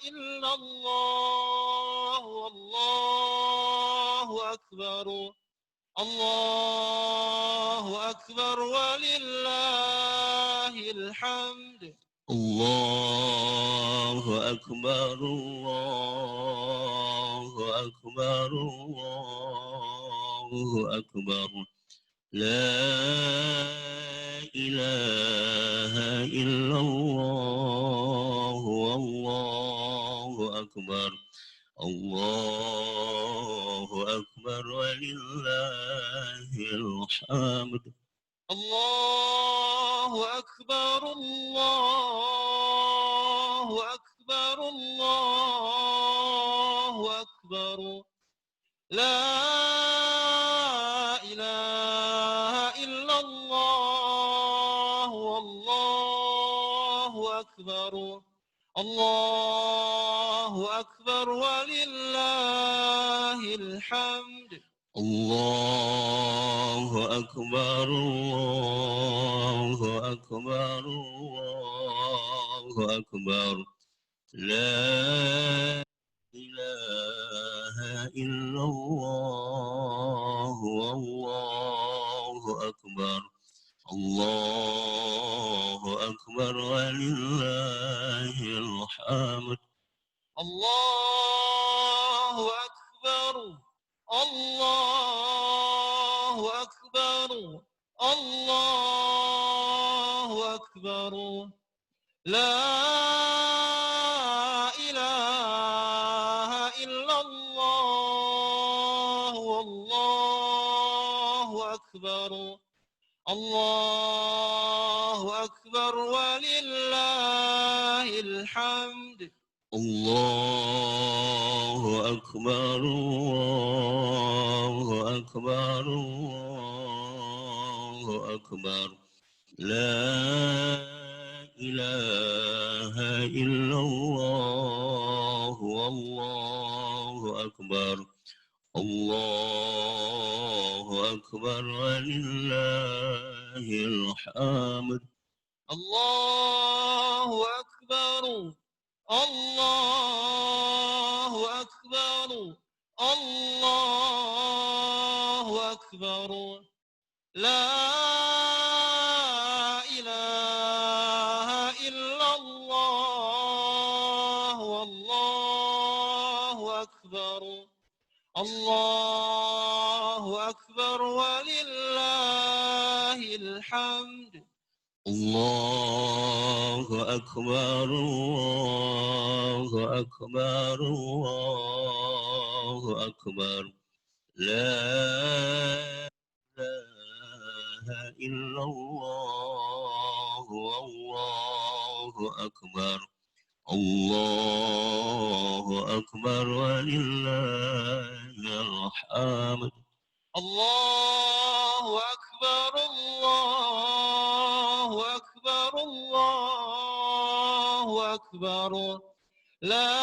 إلا الله والله أكبر الله أكبر ولله الحمد الله أكبر الله أكبر الله أكبر لا إله إلا الله والله أكبر الله أكبر ولله الحمد الله أكبر الله أكبر الله أكبر لا إله إلا الله والله أكبر الله أكبر ولله الحمد الله أكبر الله أكبر الله أكبر لا إله إلا الله والله أكبر الله أكبر ولله الحمد الله أكبر الله أكبر الله أكبر لا إله إلا الله والله أكبر الله أكبر ولله الحمد الله أكبر الله أكبر الله أكبر لا إله إلا الله والله أكبر الله أكبر ولله الحمد الله أكبر الله أكبر الله أكبر لا إله إلا الله والله أكبر الله أكبر ولله الحمد الله أكبر الله أكبر الله أكبر لا إله إلا الله والله أكبر الله أكبر ولله الحمد الله أكبر الله أكبر الله أكبر لا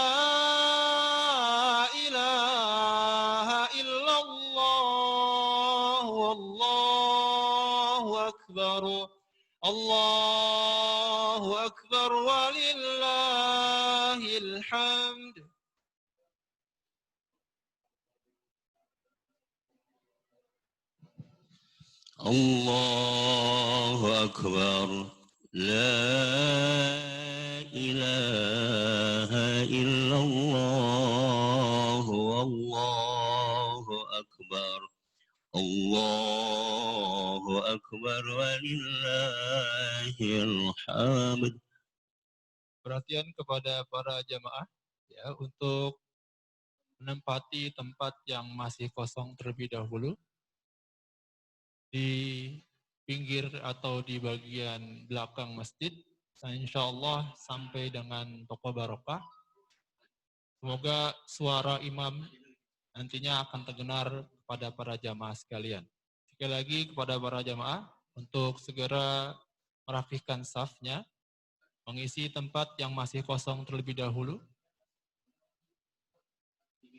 إله إلا الله والله أكبر الله أكبر ولله الحمد الله أكبر لا إله إلا الله والله أكبر الله أكبر ولله الحمد. Perhatian kepada para jamaah ya untuk menempati tempat yang masih kosong terlebih dahulu di pinggir atau di bagian belakang masjid. Insya Allah sampai dengan toko barokah. Semoga suara imam nantinya akan terdengar kepada para jamaah sekalian. Sekali lagi kepada para jamaah untuk segera merapikan safnya, mengisi tempat yang masih kosong terlebih dahulu,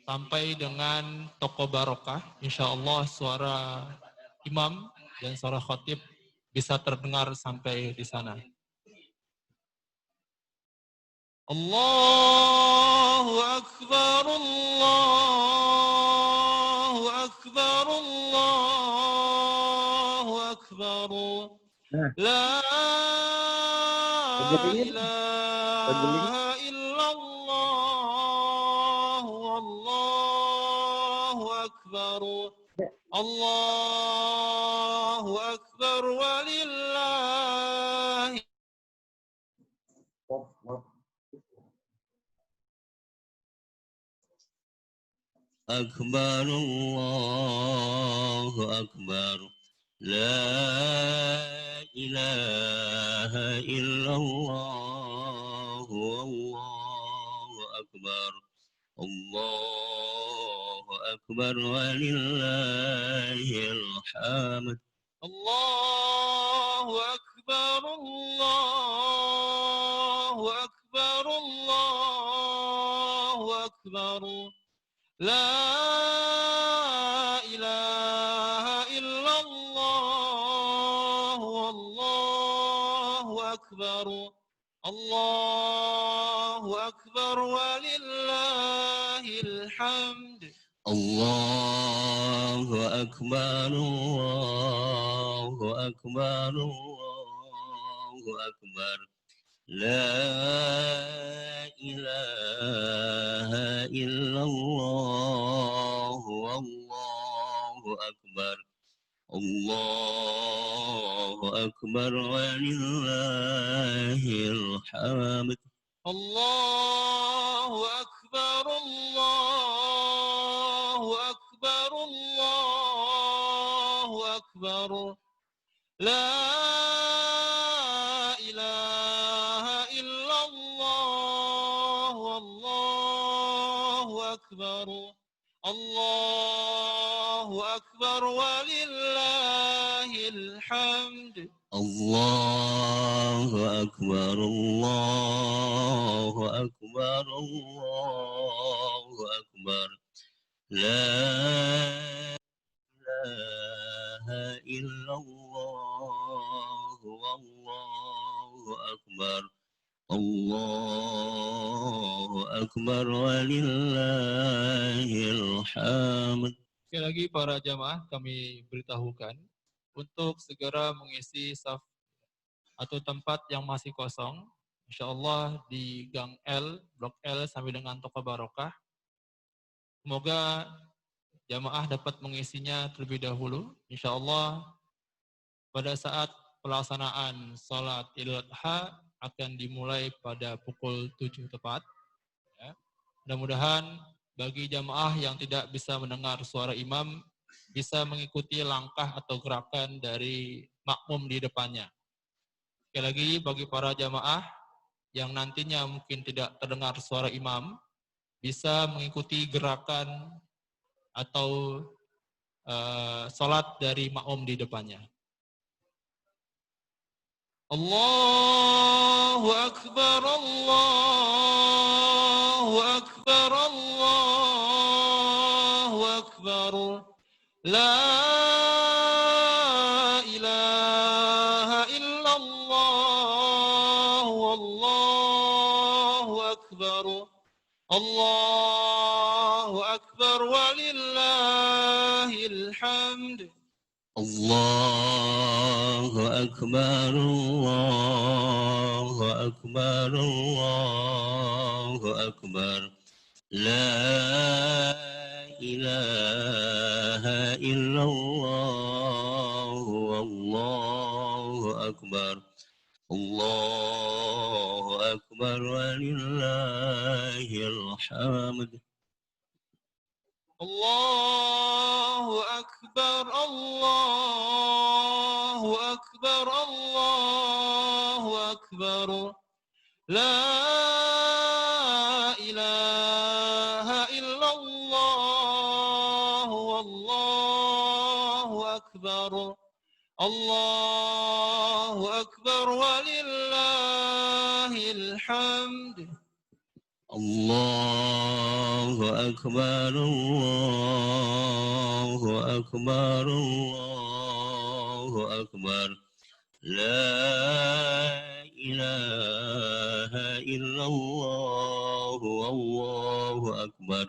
sampai dengan toko barokah. Insya Allah suara imam dan suara khatib bisa terdengar sampai di sana. Allah Nah, لا pagelingnya pageling. إله إلا الله والله أكبر الله أكبر ولله أكبر الله أكبر لا إله إلا الله والله أكبر الله أكبر ولله الحمد الله أكبر الله أكبر الله أكبر لا إله إلا الله والله أكبر الله أكبر ولله الحمد الله أكبر الله أكبر الله أكبر لا إله إلا الله والله أكبر الله أكبر ولله الحمد الله أكبر الله أكبر الله أكبر لا إله إلا الله والله أكبر الله أكبر ولله الحمد الله أكبر الله أكبر الله أكبر لا إله إلا الله والله أكبر الله أكبر ولله الحمد. Sekali lagi para jamaah kami beritahukan untuk segera mengisi saf atau tempat yang masih kosong. Insya Allah di Gang L, Blok L sampai dengan Toko Barokah. Semoga jamaah dapat mengisinya terlebih dahulu. Insya Allah pada saat pelaksanaan sholat Idul Adha akan dimulai pada pukul 7 tepat. Ya. Mudah-mudahan bagi jamaah yang tidak bisa mendengar suara imam bisa mengikuti langkah atau gerakan dari makmum di depannya. Sekali lagi bagi para jamaah yang nantinya mungkin tidak terdengar suara imam bisa mengikuti gerakan atau sholat dari makmum di depannya. Allahu Akbar, Allahu Akbar, Allahu Akbar. La ilaha illallah, wallahu akbar. Allahu akbar walillahil hamd. الله أكبر الله أكبر الله أكبر لا إله إلا الله والله أكبر الله أكبر ولله الحمد. الله أكبر الله أكبر الله أكبر لا إله إلا الله والله أكبر الله أكبر ولله الحمد. الله أكبر الله أكبر الله أكبر لا إله إلا الله والله أكبر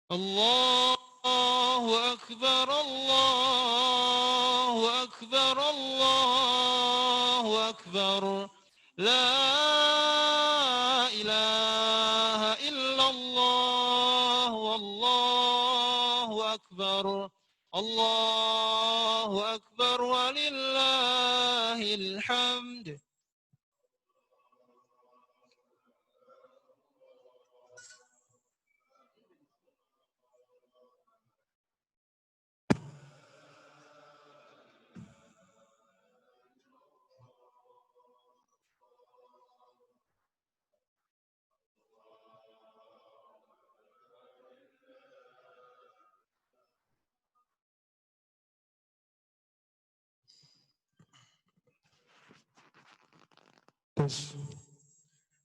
الله أكبر الله أكبر الله أكبر لا إله إلا الله والله أكبر الله أكبر ولله الحمد.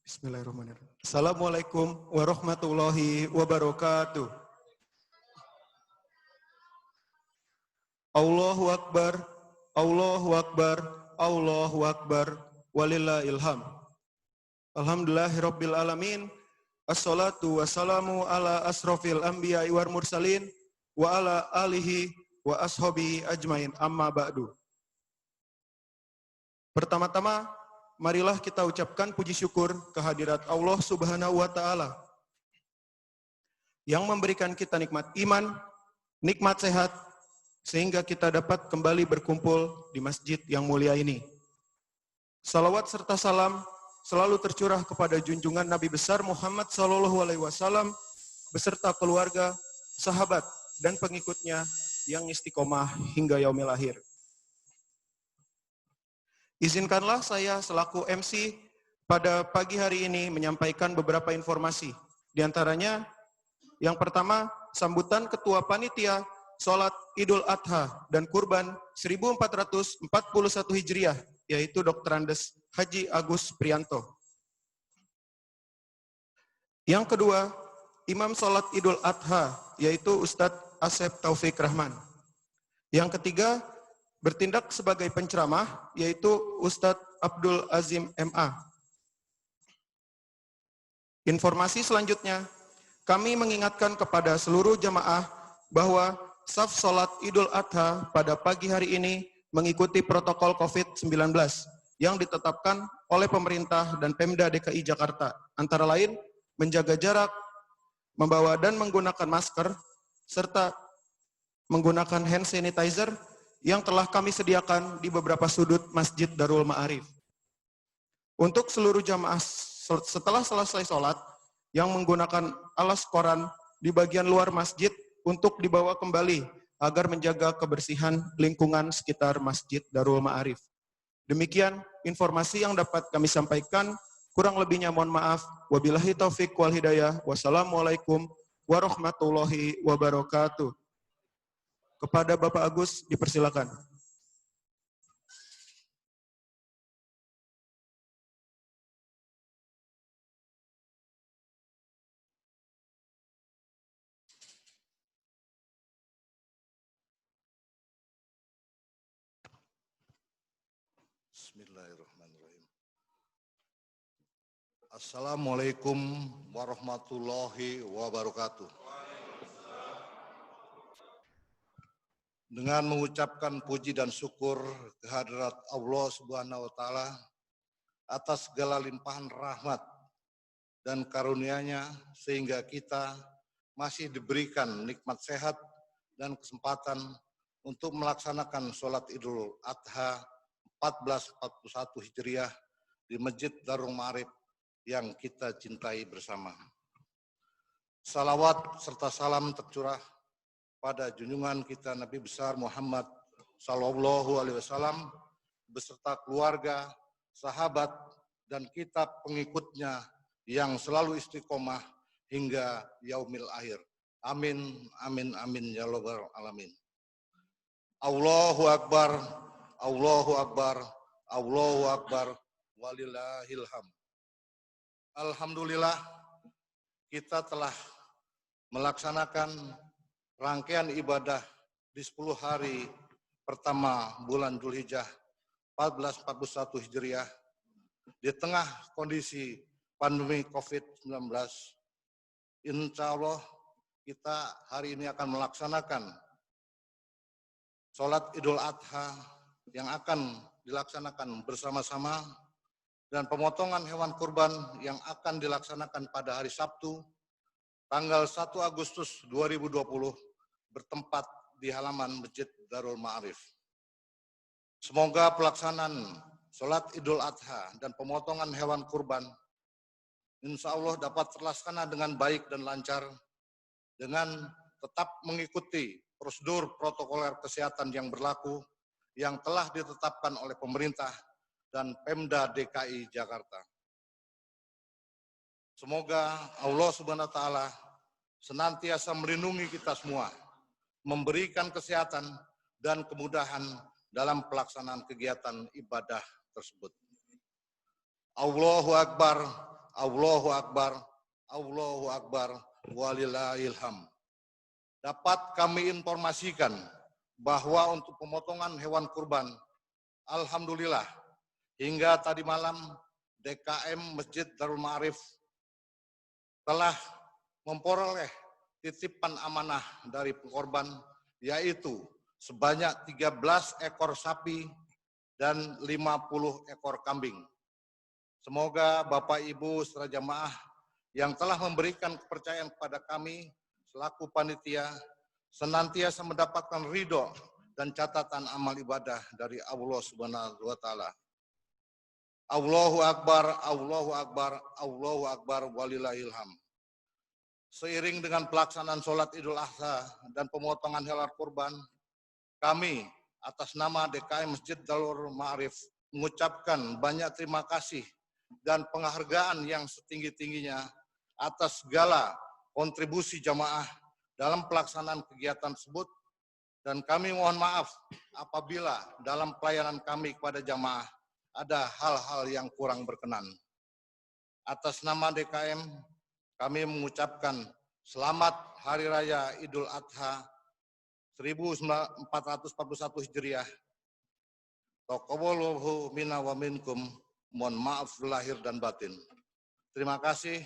Bismillahirrahmanirrahim. Assalamualaikum warahmatullahi wabarakatuh. Allahu Akbar, Allahu Akbar, Allahu Akbar, walillahil hamd. Alhamdulillahirabbil alamin. Assalatu wassalamu ala asrofil anbiya'i wal mursalin wa ala alihi wa ashabihi ajmain, amma ba'du. Pertama-tama, marilah kita ucapkan puji syukur kehadirat Allah Subhanahu wa Ta'ala yang memberikan kita nikmat iman, nikmat sehat, sehingga kita dapat kembali berkumpul di masjid yang mulia ini. Salawat serta salam selalu tercurah kepada junjungan Nabi besar Muhammad SAW beserta keluarga, sahabat, dan pengikutnya yang istiqomah hingga yaumil akhir. Izinkanlah saya selaku MC pada pagi hari ini menyampaikan beberapa informasi. Di antaranya, yang pertama, sambutan Ketua Panitia Sholat Idul Adha dan Kurban 1441 Hijriah, yaitu Dr. Andes Haji Agus Prianto. Yang kedua, Imam Sholat Idul Adha, yaitu Ustadz Asep Taufik Rahman. Yang ketiga, bertindak sebagai penceramah, yaitu Ustadz Abdul Azim MA. Informasi selanjutnya, kami mengingatkan kepada seluruh jamaah bahwa saf sholat Idul Adha pada pagi hari ini mengikuti protokol COVID-19 yang ditetapkan oleh pemerintah dan Pemda DKI Jakarta, antara lain menjaga jarak, membawa dan menggunakan masker, serta menggunakan hand sanitizer yang telah kami sediakan di beberapa sudut Masjid Darul Ma'arif. Untuk seluruh jamaah setelah selesai sholat yang menggunakan alas koran di bagian luar masjid untuk dibawa kembali agar menjaga kebersihan lingkungan sekitar Masjid Darul Ma'arif. Demikian informasi yang dapat kami sampaikan, kurang lebihnya mohon maaf. Wabillahi taufik wal hidayah. Wassalamualaikum warahmatullahi wabarakatuh. Kepada Bapak Agus, dipersilakan. Bismillahirrahmanirrahim. Assalamualaikum warahmatullahi wabarakatuh. Dengan mengucapkan puji dan syukur kehadirat Allah Subhanahu wa Ta'ala atas segala limpahan rahmat dan karunia-Nya sehingga kita masih diberikan nikmat sehat dan kesempatan untuk melaksanakan sholat Idul Adha 1441 Hijriah di Masjid Darul Ma'arif yang kita cintai bersama. Salawat serta salam tercurah pada junjungan kita Nabi besar Muhammad Sallallahu Alaihi Wasallam beserta keluarga, sahabat, dan kita pengikutnya yang selalu istiqomah hingga yaumil akhir. Amin, amin, amin, ya rabbal alamin. Allahu Akbar, Allahu Akbar, Allahu Akbar, walillahil hamd. Alhamdulillah, kita telah melaksanakan rangkaian ibadah di 10 hari pertama bulan Dzulhijjah 1441 Hijriah di tengah kondisi pandemi COVID-19. Insya Allah kita hari ini akan melaksanakan sholat Idul Adha yang akan dilaksanakan bersama-sama dan pemotongan hewan kurban yang akan dilaksanakan pada hari Sabtu, tanggal 1 Agustus 2020 bertempat di halaman Masjid Darul Ma'arif. Semoga pelaksanaan sholat Idul Adha dan pemotongan hewan kurban insya Allah dapat terlaksana dengan baik dan lancar dengan tetap mengikuti prosedur protokoler kesehatan yang berlaku yang telah ditetapkan oleh pemerintah dan Pemda DKI Jakarta. Semoga Allah Subhanahu wa taala senantiasa melindungi kita semua, memberikan kesehatan dan kemudahan dalam pelaksanaan kegiatan ibadah tersebut. Allahu Akbar, Allahu Akbar, Allahu Akbar, walillahil hamd. Dapat kami informasikan bahwa untuk pemotongan hewan kurban, alhamdulillah, hingga tadi malam DKM Masjid Darul Ma'arif telah memperoleh titipan amanah dari korban, yaitu sebanyak 13 ekor sapi dan 50 ekor kambing. Semoga Bapak Ibu serta jamaah yang telah memberikan kepercayaan kepada kami selaku panitia senantiasa mendapatkan ridho dan catatan amal ibadah dari Allah Subhanahu wa taala. Allahu Akbar, Allahu Akbar, Allahu Akbar, walillahil hamd. Seiring dengan pelaksanaan sholat Idul Adha dan pemotongan hewan kurban, kami atas nama DKM Masjid Darul Ma'arif mengucapkan banyak terima kasih dan penghargaan yang setinggi-tingginya atas segala kontribusi jamaah dalam pelaksanaan kegiatan tersebut, dan kami mohon maaf apabila dalam pelayanan kami kepada jamaah ada hal-hal yang kurang berkenan. Atas nama DKM, kami mengucapkan selamat Hari Raya Idul Adha 1441 Hijriah. Taqabbalallahu minna wa minkum. Mohon maaf lahir dan batin. Terima kasih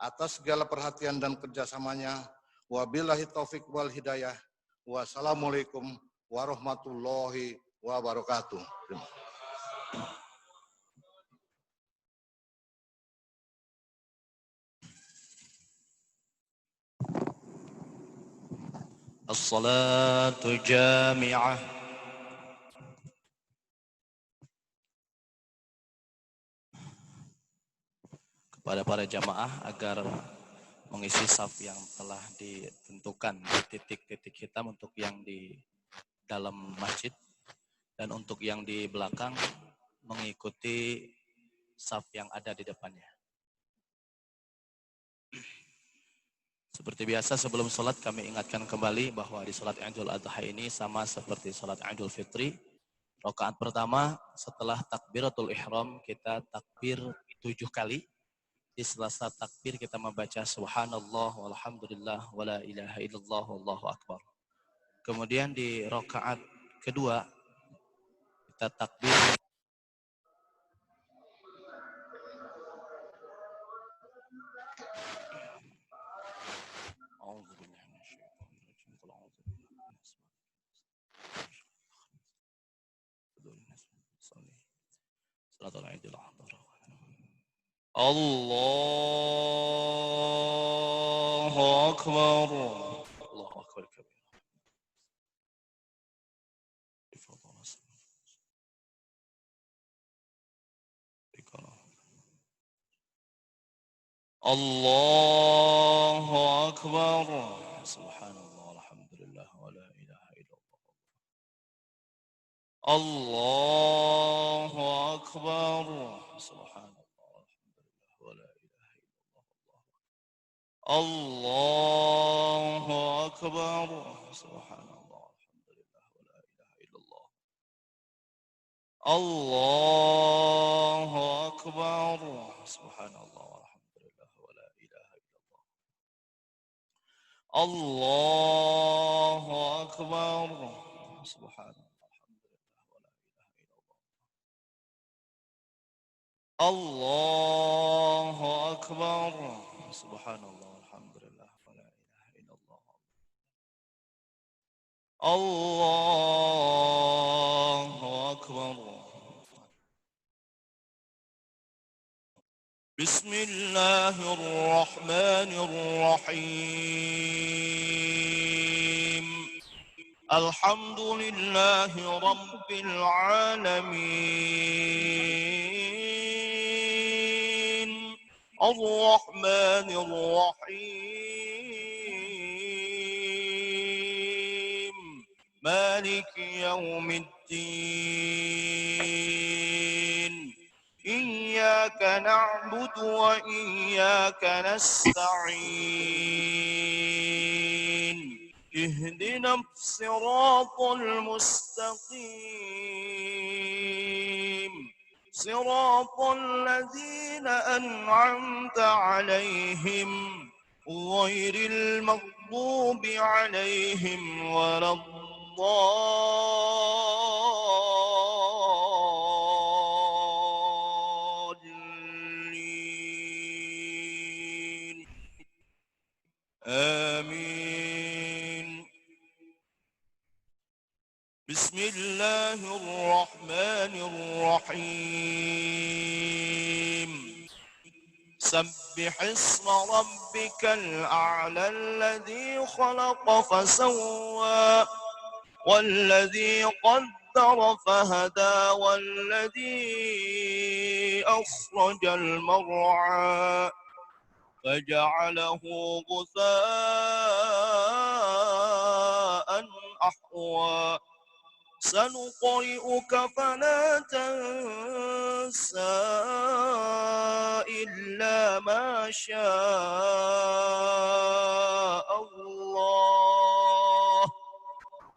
atas segala perhatian dan kerjasamanya. Wabillahi taufik wal hidayah. Wassalamualaikum warahmatullahi wabarakatuh. As-salatu jami'ah. Kepada para jamaah agar mengisi saf yang telah ditentukan di titik-titik hitam untuk yang di dalam masjid, dan untuk yang di belakang mengikuti saf yang ada di depannya. Seperti biasa sebelum sholat kami ingatkan kembali bahwa di sholat Idul Adha ini sama seperti sholat Idul Fitri. Rakaat pertama setelah takbiratul ihram kita takbir 7 kali. Di selasa takbir kita membaca subhanallah walhamdulillah wala ilaha illallah wallahu akbar. Kemudian di rakaat kedua kita takbir Allahu Akbar. Allahu Akbar kabir. Allahu Akbar. Subhanallah walhamdulillah wala ilaha illallah. Allahu Akbar. Subhanallah walhamdulillah wala ilaha illallah. Allahu Akbar. Subhanallah walhamdulillah wala ilaha illallah. Allahu Akbar. Subhanallah walhamdulillah wala ilaha illallah. Allahu Akbar. Subhanallah walhamdulillah wala ilaha illallah. Allahu Akbar. Subhanallah walhamdulillah wala ilaha إلا الله. الله أكبر. بسم الله الرحمن الرحيم. الحمد لله رب العالمين. الرحمن الرحيم. مالك يوم الدين. إياك نعبد وإياك نستعين. اهدنا الصراط المستقيم. صراط الذين أنعمت عليهم غير المغضوب عليهم ولا الضالين. آمين. بسم الله الرحمن الرحيم. سبح اسم ربك الأعلى الذي خلق فسوى والذي قدر فهدى والذي أخرج المرعى فجعله غثاء أحوى. سنقرئك فلا تنسى إلا ما شاء الله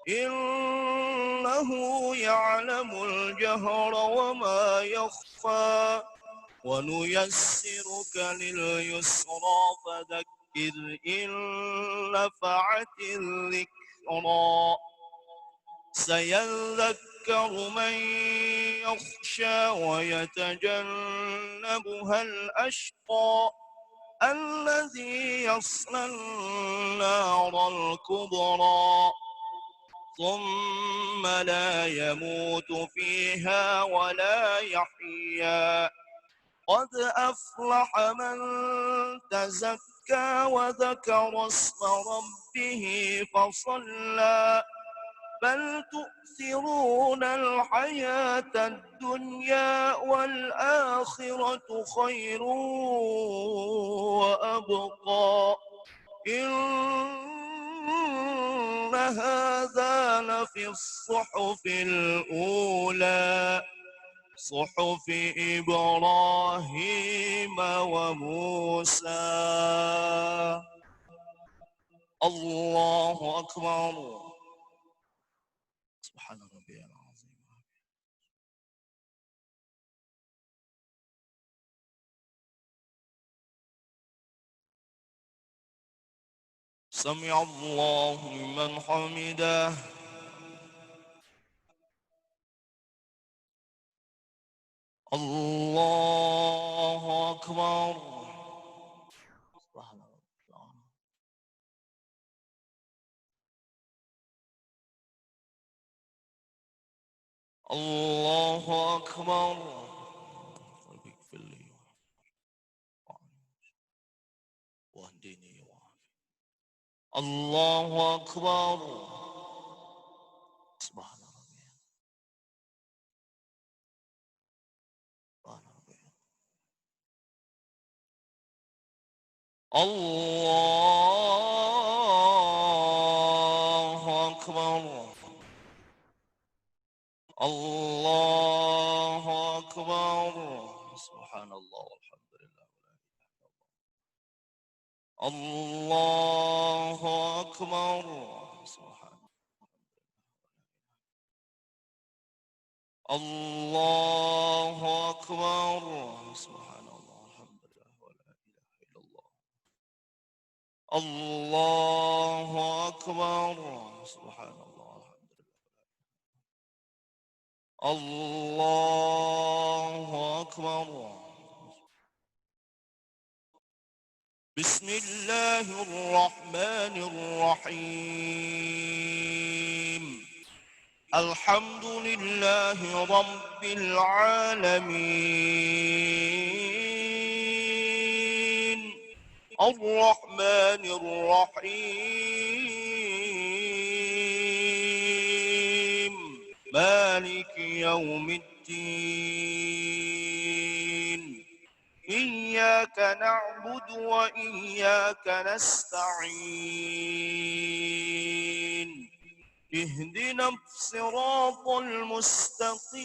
إنه يعلم الجهر وما يخفى. ونيسرك لليسرى فذكر إن نفعت الذكرى. سيذكر من يخشى ويتجنبها الأشقى الذي يصلى النار الكبرى ثم لا يموت فيها ولا يحيا. قد أفلح من تزكى وذكر اسم ربه فصلى. بل تؤثرون الحياة الدنيا والآخرة خير وأبقى. إن هذا لفي الصحف الأولى صحف إبراهيم وموسى. الله أكبر. سبحان ربي العظيم. سمع الله لمن حمده. الله أكبر. سبحان الله. الله أكبر. رب اغفر لي واهدني وعافني. الله أكبر. سبحان ربي. سبحان ربي. الله أكبر. الله أكبر. سبحان الله والحمد لله. الله أكبر. سبحان الله أكبر. سبحان الله الحمد لله ولا إله إلا الله. الله أكبر. سبحان الله الحمد لله. الله أكبر. بسم الله الرحمن الرحيم الحمد لله رب العالمين الرحمن الرحيم مالك يوم الدين إياك نعبد وإياك نستعين اهدنا الصراط المستقيم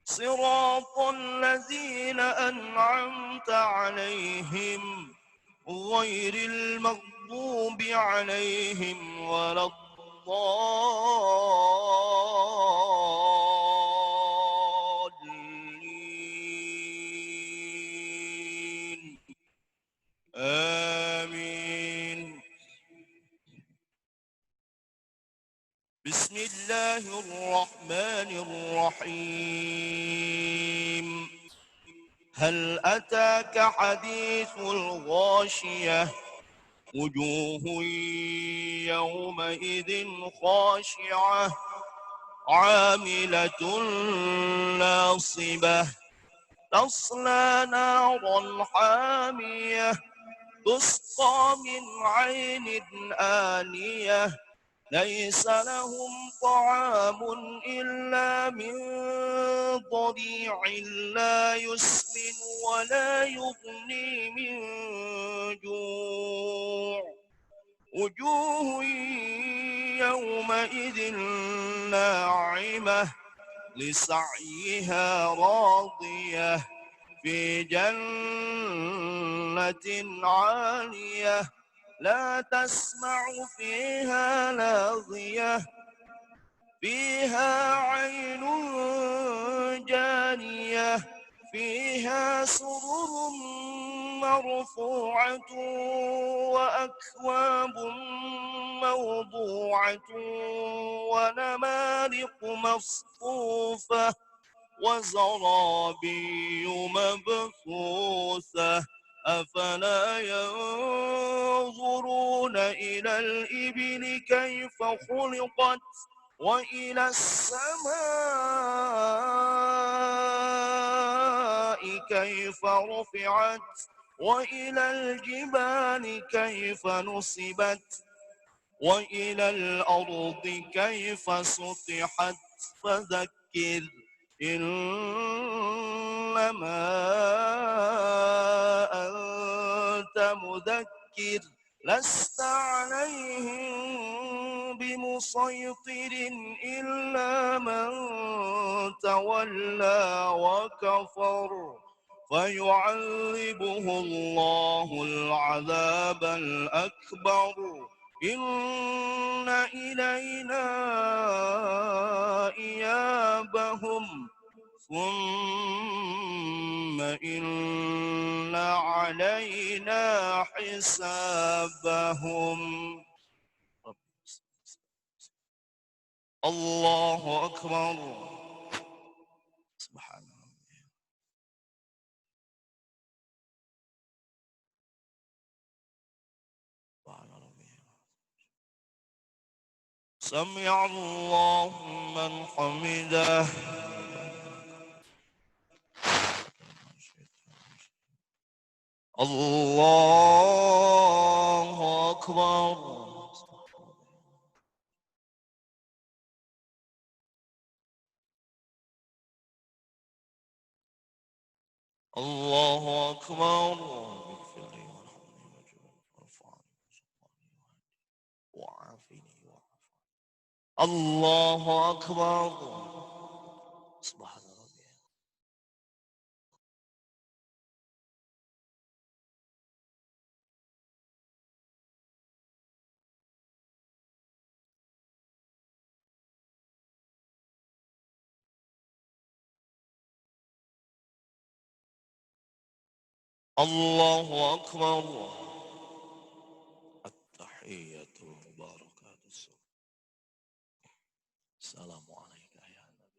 صراط الذين أنعمت عليهم غير المغضوب عليهم ولا الضالين آمين بسم الله الرحمن الرحيم هل أتاك حديث الغاشية وجوه يومئذ خاشعة عاملة ناصبة تصلى نارا حامية تسقى من عين آنية ليس لهم طعام إلا من ضريع لا يسمن ولا يغني من جوع وجوه يومئذ ناعمة لسعيها راضية في جنة عالية لا تسمع فيها لاغية فيها عين جارية فيها سرر مرفوعة وأكواب موضوعة ونمارق مصفوفة وزرابي مبثوثة أفلا ينظرون إلى الإبل كيف خلقت وإلى السماء كيف رفعت وإلى الجبال كيف نصبت وإلى الأرض كيف سطحت فذكر إنما أنت مذكر لست عليهم بمسيطر إلا من تولى وكفر فيعذبه الله العذاب الأكبر إن إلينا إيابهم ثم إن علينا حسابهم الله أكبر سبحان الله سمع الله من حمده الله أكبر الله أكبر اغفر لي وارحمني وارفعني وعافني الله أكبر سبحان ربي الله أكبر التحية المباركات السلام عليك يا نبي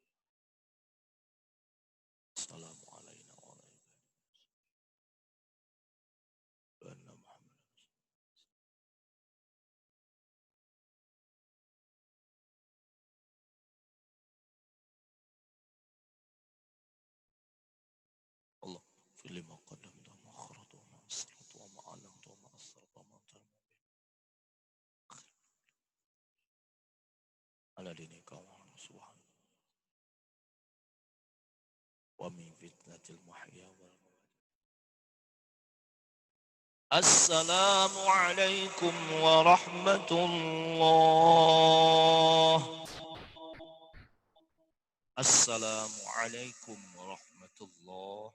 السلام علينا وعلى المحيا والممات. السلام عليكم ورحمة الله. السلام عليكم ورحمة الله.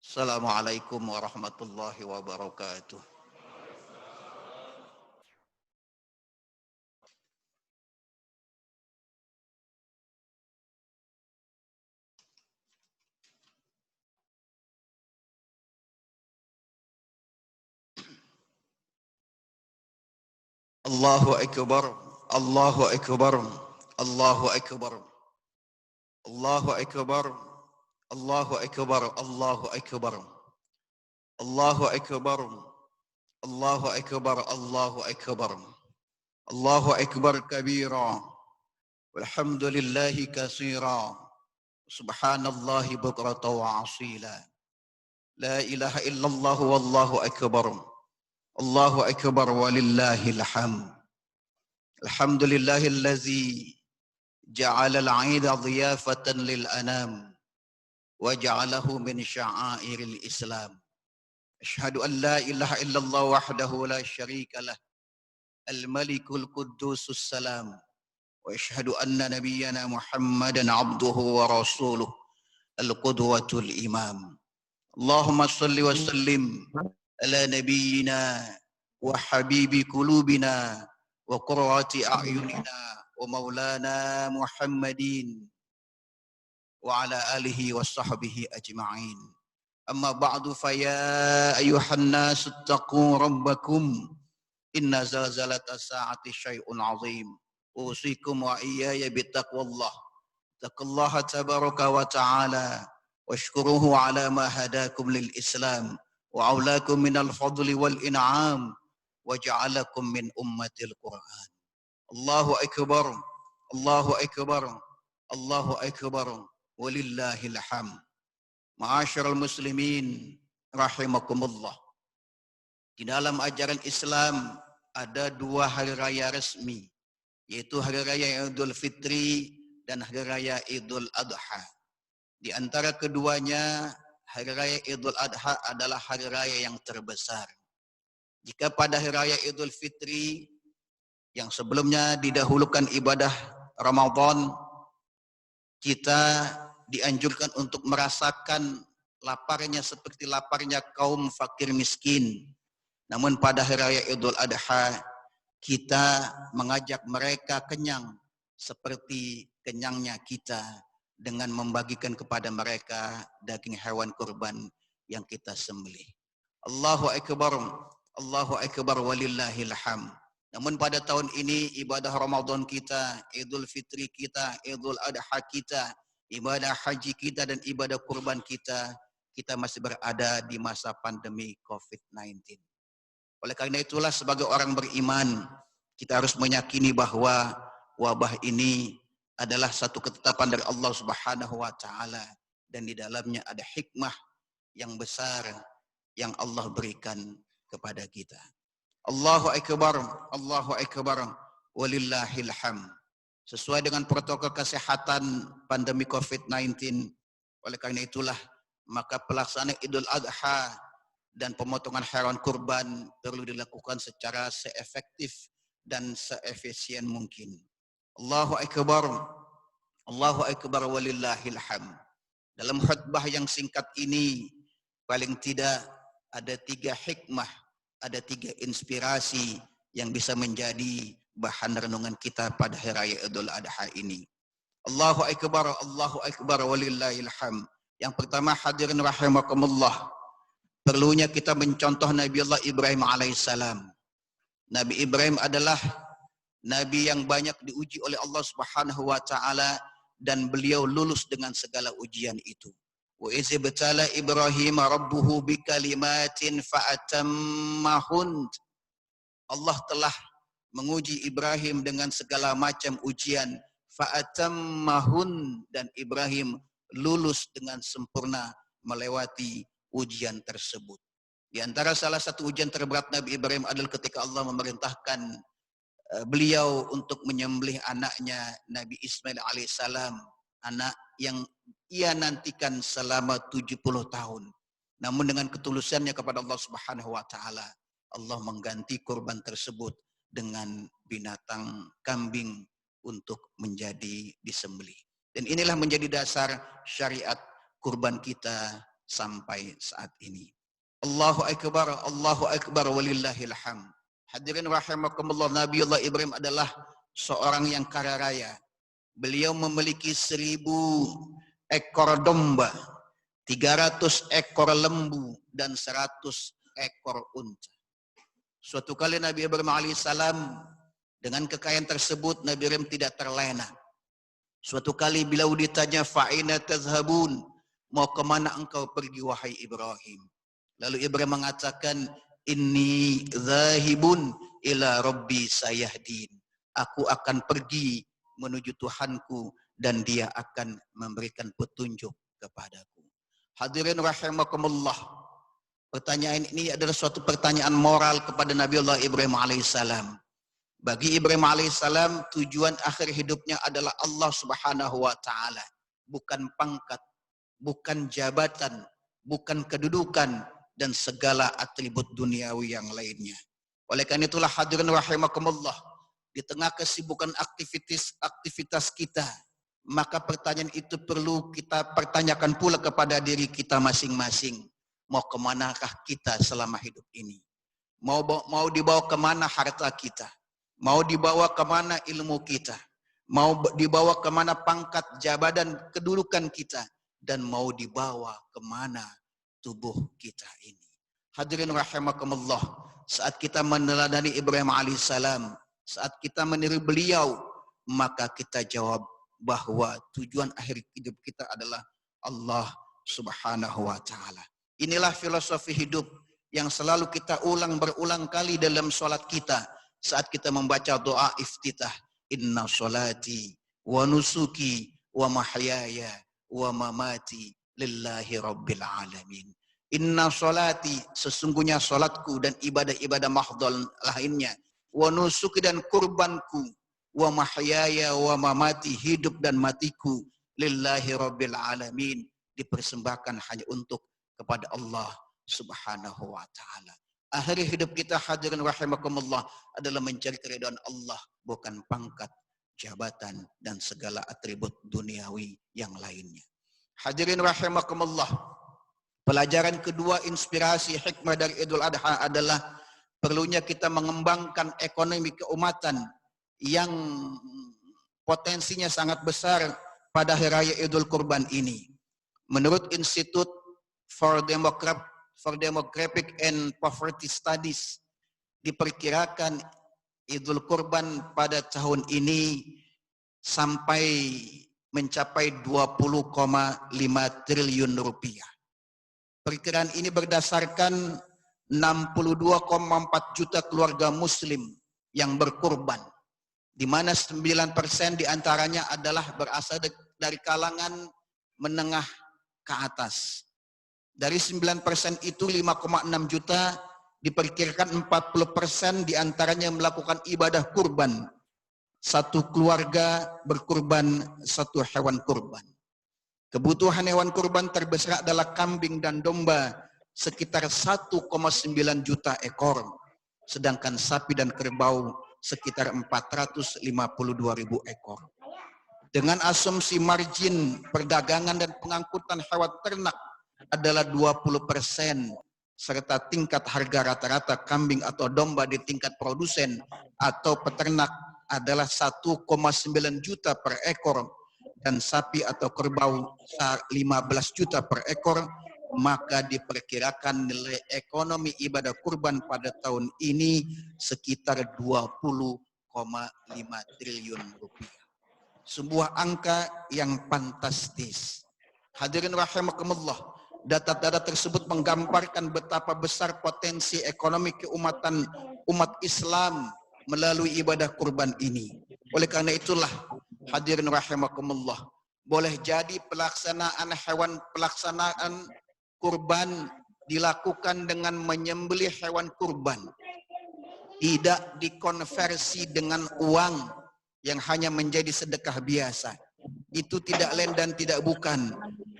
Assalamualaikum warahmatullahi wabarakatuh. Allahu Akbar, Allahu Akbar, Allahu Akbar, Allahu Akbar, Allahu Akbar, Allahu Akbar, Allahu Akbar, Allahu Akbar, Allahu Akbar, Allahu Akbar kabira, walhamdulillahi katsira, subhanallahi bukratan wa asila, la ilaha illallah wallahu akbar, Allahu akbar walillahil hamd. Alhamdulillahillazi ja'ala al-'ida dhiyafatan lil anam wa ja'alahu min sya'airil Islam. Asyhadu an la ilaha illallah wahdahu la syarika lah, al-malikul quddusus salam. Wa asyhadu anna nabiyyana Muhammadan 'abduhu wa rasuluh, al-qudwatul imam. Allahumma salli wa sallim ala nabiyyina wa habibi qulubina wa qurrati a'yunina wa maulana Muhammadin wa ala alihi wa sahbihi ajma'in. Amma ba'du fa ya ayyuhan nas ittaqu rabbakum inna zalzalata sa'ati syai'un 'azim. Usikum wa iyaya bittaqwallah. Taqullaha tabaraka wa ta'ala washkuruhu ala ma hadakum lil Islam wa aulakum minal fadli wal in'am wa ja'alakum min ummatil Qur'an. Allahu akbar, Allahu akbar, Allahu akbar, walillahil hamd. Ma'asyiral muslimin rahimakumullah. Di dalam ajaran Islam ada dua hari raya resmi, yaitu hari raya Idul Fitri dan hari raya Idul Adha. Di antara keduanya, hari raya Idul Adha adalah hari raya yang terbesar. Jika pada hari raya Idul Fitri yang sebelumnya didahulukan ibadah Ramadan, kita dianjurkan untuk merasakan laparnya seperti laparnya kaum fakir miskin. Namun pada hari raya Idul Adha, kita mengajak mereka kenyang seperti kenyangnya kita dengan membagikan kepada mereka daging hewan kurban yang kita sembelih. Allahu akbar, Allahu akbar walillahil hamd. Namun pada tahun ini ibadah Ramadan kita, Idul Fitri kita, Idul Adha kita, ibadah haji kita dan ibadah kurban kita masih berada di masa pandemi COVID-19. Oleh karena itulah sebagai orang beriman, kita harus meyakini bahwa wabah ini adalah satu ketetapan dari Allah Subhanahu wa taala dan di dalamnya ada hikmah yang besar yang Allah berikan kepada kita. Allahu akbar, Allahu akbar, walillahil hamd. Sesuai dengan protokol kesehatan pandemi COVID-19, oleh karena itulah maka pelaksanaan Idul Adha dan pemotongan hewan kurban perlu dilakukan secara seefektif dan seefisien mungkin. Allahu akbar, Allahu akbar walillahil hamd. Dalam khutbah yang singkat ini paling tidak ada 3 hikmah, ada 3 inspirasi yang bisa menjadi bahan renungan kita pada hari raya Idul Adha ini. Allahu akbar walillahil hamd. Yang pertama, hadirin rahimakumullah, perlunya kita mencontoh Nabi Allah Ibrahim alaihissalam. Nabi Ibrahim adalah Nabi yang banyak diuji oleh Allah Subhanahu wa taala dan beliau lulus dengan segala ujian itu. Wa iz ibtala Ibrahim rabbuhu bikalimatin fa'atammahun. Allah telah menguji Ibrahim dengan segala macam ujian, fa'atammahun, dan Ibrahim lulus dengan sempurna melewati ujian tersebut. Di antara salah satu ujian terberat Nabi Ibrahim adalah ketika Allah memerintahkan beliau untuk menyembelih anaknya Nabi Ismail alaihissalam, anak yang ia nantikan selama 70 tahun. Namun dengan ketulusannya kepada Allah Subhanahu wa taala, Allah mengganti kurban tersebut dengan binatang kambing untuk menjadi disembelih. Dan inilah menjadi dasar syariat kurban kita sampai saat ini. Allahu akbar walillahil hamd. Hadirin rahimakumullah, Nabiullah Ibrahim adalah seorang yang kaya raya. Beliau memiliki 1000 ekor domba, 300 ekor lembu, dan 100 ekor unta. Suatu kali Nabi Ibrahim alaihissalam dengan kekayaan tersebut, Nabi Ibrahim tidak terlena. Suatu kali beliau ditanya, fa'ina tazhabun, mau kemana engkau pergi wahai Ibrahim? Lalu Ibrahim mengatakan, inni zahibun ila rabbi sayahdin. Aku akan pergi menuju Tuhanku dan dia akan memberikan petunjuk kepadaku. Hadirin rahimakumullah. Pertanyaan ini adalah suatu pertanyaan moral kepada Nabiullah Ibrahim alaihissalam. Bagi Ibrahim alaihissalam, tujuan akhir hidupnya adalah Allah Subhanahu wa taala, bukan pangkat, bukan jabatan, bukan kedudukan, dan segala atribut duniawi yang lainnya. Oleh karena itulah hadirin rahimakumullah, di tengah kesibukan aktivitas kita, maka pertanyaan itu perlu kita pertanyakan pula kepada diri kita masing-masing. Mau kemanakah kita selama hidup ini? Mau dibawa kemana harta kita? Mau dibawa kemana ilmu kita? Mau dibawa kemana pangkat, jabatan, kedudukan kita? Dan mau dibawa kemana tubuh kita ini? Hadirin rahimakumullah, saat kita meneladani Ibrahim alaihissalam, saat kita meniru beliau, maka kita jawab bahwa tujuan akhir hidup kita adalah Allah Subhanahu wa taala. Inilah filosofi hidup yang selalu kita berulang kali dalam sholat kita saat kita membaca doa iftitah. Inna sholati wa nusuki wa mahyaya wa mamati lillahi rabbil alamin. Inna sholati, sesungguhnya sholatku dan ibadah-ibadah mahdhal lainnya, wa nusuki, dan kurbanku, wa mahyaya wa mamati, hidup dan matiku, lillahi rabbil alamin, dipersembahkan hanya untuk kepada Allah Subhanahu wa taala. Akhir hidup kita hadirin rahimakumullah adalah mencari keridhaan Allah, bukan pangkat, jabatan, dan segala atribut duniawi yang lainnya. Hadirin rahimakumullah, pelajaran kedua, inspirasi hikmah dari Idul Adha adalah perlunya kita mengembangkan ekonomi keumatan yang potensinya sangat besar pada hari raya Idul Kurban ini. Menurut Institute for Demographic and Poverty Studies, diperkirakan Idul Kurban pada tahun ini sampai mencapai 20,5 triliun rupiah. Perkiraan ini berdasarkan 62,4 juta keluarga muslim yang berkurban, di mana 9% diantaranya adalah berasal dari kalangan menengah ke atas. Dari 9% itu 5,6 juta diperkirakan 40% diantaranya melakukan ibadah kurban. Satu keluarga berkurban satu hewan kurban. Kebutuhan hewan kurban terbesar adalah kambing dan domba sekitar 1,9 juta ekor. Sedangkan sapi dan kerbau sekitar 452.000 ekor. Dengan asumsi margin perdagangan dan pengangkutan hewan ternak adalah 20%, serta tingkat harga rata-rata kambing atau domba di tingkat produsen atau peternak adalah 1,9 juta per ekor dan sapi atau kerbau 15 juta per ekor, maka diperkirakan nilai ekonomi ibadah kurban pada tahun ini sekitar 20 triliun rupiah. Sebuah angka yang fantastis. Hadirin rahimakumullah, data-data tersebut menggambarkan betapa besar potensi ekonomi keumatan umat Islam melalui ibadah kurban ini. Oleh karena itulah, hadirin rahimakumullah, boleh jadi pelaksanaan kurban dilakukan dengan menyembelih hewan kurban, tidak dikonversi dengan uang yang hanya menjadi sedekah biasa. Itu tidak lain dan tidak bukan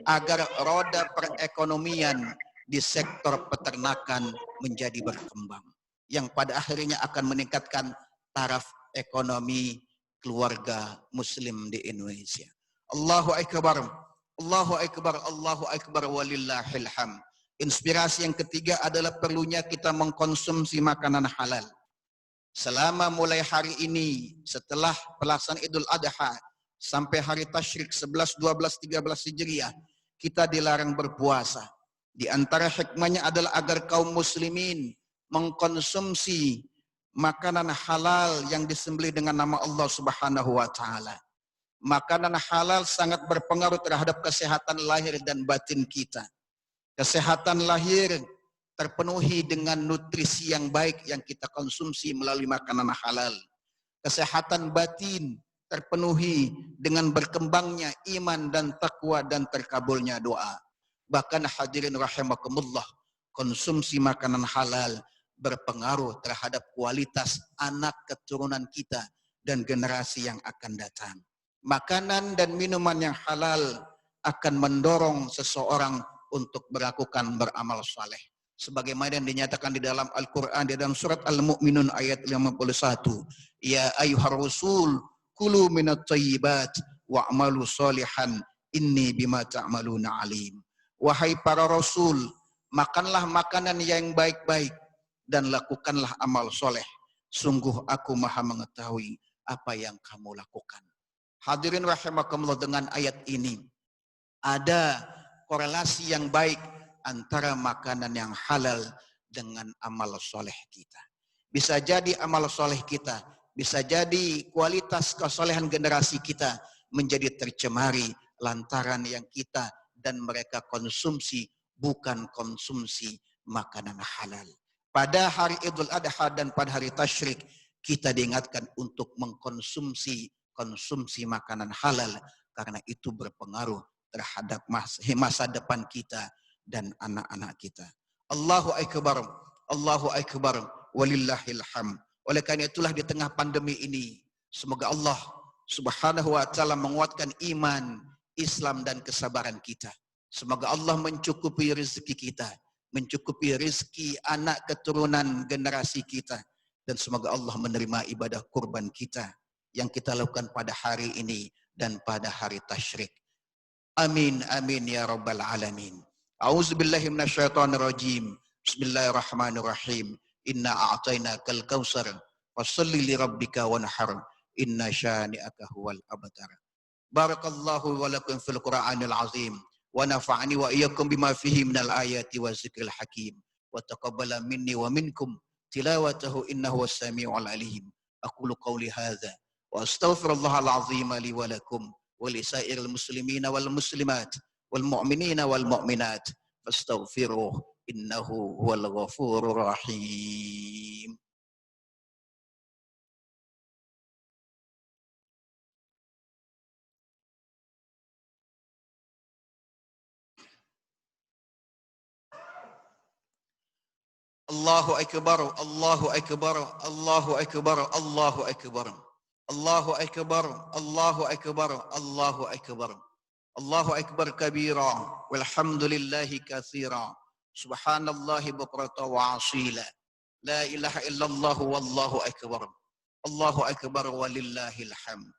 agar roda perekonomian di sektor peternakan menjadi berkembang, yang pada akhirnya akan meningkatkan taraf ekonomi keluarga muslim di Indonesia. Allahu Akbar, Allahu Akbar, Allahu Akbar, walillahil hamd. Inspirasi yang ketiga adalah perlunya kita mengkonsumsi makanan halal. Selama mulai hari ini, setelah pelaksanaan Idul Adha sampai hari Tasyrik 11, 12, 13 Hijriah, kita dilarang berpuasa. Di antara hikmahnya adalah agar kaum muslimin mengkonsumsi makanan halal yang disembelih dengan nama Allah Subhanahu wa taala. Makanan halal sangat berpengaruh terhadap kesehatan lahir dan batin kita. Kesehatan lahir terpenuhi dengan nutrisi yang baik yang kita konsumsi melalui makanan halal. Kesehatan batin terpenuhi dengan berkembangnya iman dan takwa dan terkabulnya doa. Bahkan hadirin rahimakumullah, konsumsi makanan halal berpengaruh terhadap kualitas anak keturunan kita dan generasi yang akan datang. Makanan dan minuman yang halal akan mendorong seseorang untuk melakukan beramal saleh. Sebagaimana yang dinyatakan di dalam Al-Quran, di dalam surat Al-Mu'minun ayat 51. Ya ayyuhar rasul, kulu minat thayyibat wa'malu salihan, inni bima ta'maluna alim. Wahai para rasul, makanlah makanan yang baik-baik dan lakukanlah amal soleh. Sungguh aku maha mengetahui apa yang kamu lakukan. Hadirin rahimakumullah, dengan ayat ini ada korelasi yang baik antara makanan yang halal dengan amal soleh kita. Bisa jadi amal soleh kita, bisa jadi kualitas kesolehan generasi kita menjadi tercemari lantaran yang kita dan mereka konsumsi bukan konsumsi makanan halal. Pada hari Idul Adha dan pada hari Tasyrik, kita diingatkan untuk mengkonsumsi makanan halal karena itu berpengaruh terhadap masa depan kita dan anak-anak kita. Allahu Akbar, Allahu Akbar, walillahil hamd. Oleh karena itulah di tengah pandemi ini, semoga Allah Subhanahu wa taala menguatkan iman, Islam dan kesabaran kita. Semoga Allah mencukupi rezeki kita, mencukupi rezeki anak keturunan generasi kita, dan semoga Allah menerima ibadah kurban kita yang kita lakukan pada hari ini dan pada hari Tasyrik. Amin amin ya rabbal alamin. A'udzubillahi minasyaitonirrajim. Bismillahirrahmanirrahim. Inna a'tainakal kautsar fasholli lirabbika wanhar. Inna syani'aka huwal abtar. Barakallahu wa lakum fil Qur'anil azim wa nafa'ani wa iyyakum bima fihi minal ayati wa zikril hakim wa taqabbala minni wa minkum tilawatahu innahu was-sami'ul alim. Aqulu qawli hadza wa astaghfirullahal azim li wa lakum wa li sa'iril muslimina wal muslimat wal mu'minina wal mu'minat fastaghfiruh innahu huwal ghafurur rahim. Allahu Akbar, Allahu Akbar, Allahu Akbar, Allahu Akbar. Allahu Akbar, Allahu Akbar, Allahu Akbar. Allahu Akbar kabira, walhamdulillahi katsira. Subhanallahi bukrata wa asila. La ilaha illallah wallahu akbar. Allahu Akbar walillahil hamd.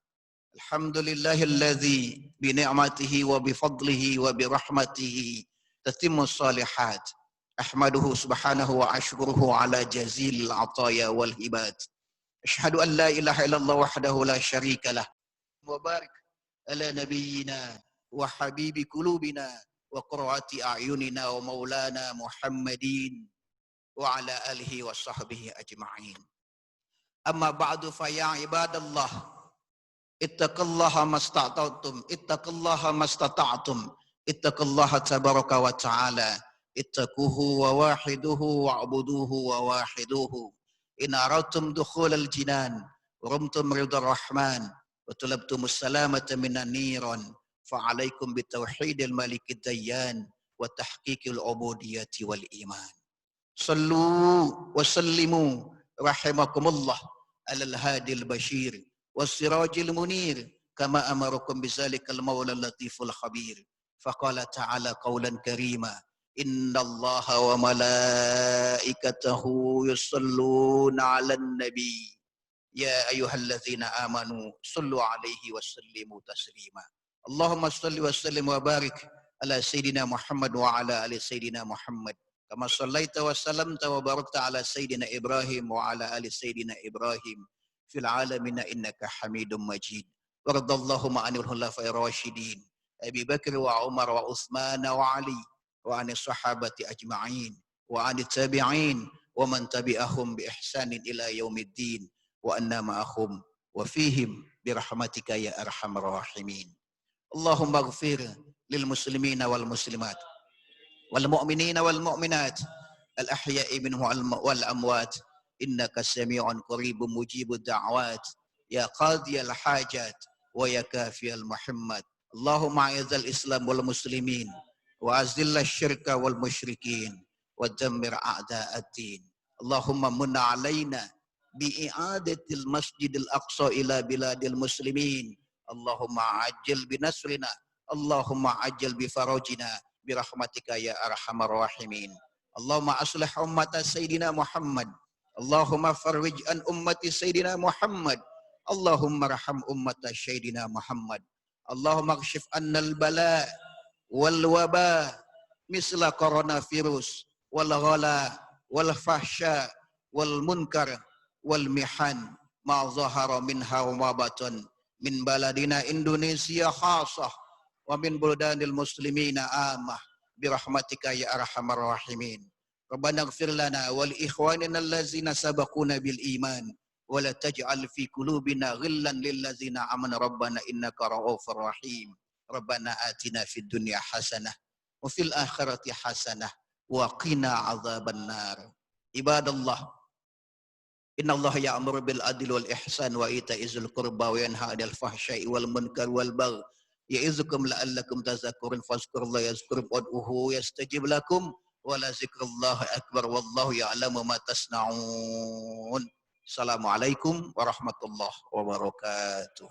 Alhamdulillahilladzi bi ni'matihi wa bi fadlihi wa bi rahmatihi tatimmu shalihat. Ahmaduhu subhanahu wa ashkuruhu ala jazil ataya wal hibat. Ashhadu an la ilaha illallah wahdahu la syarika lah. Wa barik ala nabiyyina wa habibi qulubina wa qurrati a'yunina wa maulana Muhammadin wa ala alihi wa sahbihi ajma'in. Amma ba'du fa ya ibadallah ittaqullaha mastata'tum ittaqullaha tabaraka wa ta'ala ittaquhu wa wahiduhu wa'buduhu wa wahiduhu in aradtum dukhulal jinan wa rumtum ridar rahman wa talabtumus salamata minan niran fa alaikum bitauhidil malikid dayyan wa tahqiqil ubudiyyati wal iman. Sallu wa sallimu rahimakumullah alal hadil bashir wasirajil munir kama amarakum bizalikal maula latiful khabir. Faqala ta'ala qawlan karima innallaha wa malaikatahu yusalluna 'alan nabi ya ayyuhalladzina amanu sallu 'alaihi wa sallimu taslima. Allahumma salli wa sallim wa barik ala sayyidina Muhammad wa ala ali sayyidina Muhammad kama sallaita wa sallamta wa barakta ala sayyidina Ibrahim wa ala ali sayyidina Ibrahim fil alamin innaka Hamidum Majid. Waradallahu anil khulafa'ir rasyidin Abi Bakr wa Umar wa Utsman wa Ali wa anis sahabati ajma'in wa anit tabi'in wa man tabi'ahum bi ihsanin ila yaumiddin wa anna ma'ahum wa fihim bi rahmatika ya arhamar rahimin. Allahumma ighfir lil muslimina wal muslimat wal mu'minina wal mu'minat al ahya'i minhum wal amwat innaka sami'un qaribun mujibud da'wat ya qadiyal hajat wa ya kafiyal muhammad. Allahumma a'izal islam wal muslimin wa azillah syirka wal musyrikin wa dammir a'da'ad-din. Allahumma munna alaina bi i'adatil masjidil aqsa ila biladil muslimin. Allahumma ajil bi nasrina, Allahumma ajil bi farajina bi rahmatika ya arhamar rahimin. Allahumma aslih ummata sayyidina Muhammad. Allahumma farwij an ummati sayyidina Muhammad. Allahumma raham ummata sayyidina Muhammad. Allahumma kshif annal bala wal waba misla coronavirus wal ghala wal fahsya wal munkar wal mihan ma zahara minha wa batan min baladina Indonesia khasah wa min buldanil muslimina amah birahmatika ya arhamar rahimin. Rabbana ighfir lana wal ikhwanina allazina sabaquna bil iman wa la taj'al fi qulubina ghillan lil ladzina amanu rabbana innaka ra'ufur rahim. Rabbana atina fid dunya hasanah wa fil akhirati hasanah wa qina adzabannar. Ibadallah, inna Allah ya'muru bil adli wal ihsan wa ita'izil qurba wa yanha 'anil fahsya'i wal munkar wal baghi ya'izukum la'allakum tadhakkarun fazkurullaha yazkurkum wad'uhu yastajib lakum wa la zikrullahi akbar wallahu ya'lamu ma tasna'un. Assalamualaikum warahmatullahi wabarakatuh.